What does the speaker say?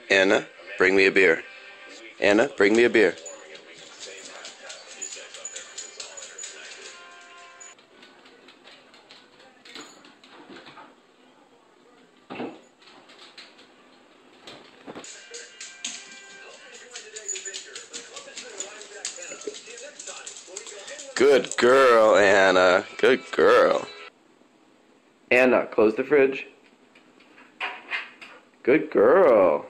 Anna, bring me a beer. Anna, bring me a beer. Good girl, Anna. Good girl. Anna, close the fridge. Good girl.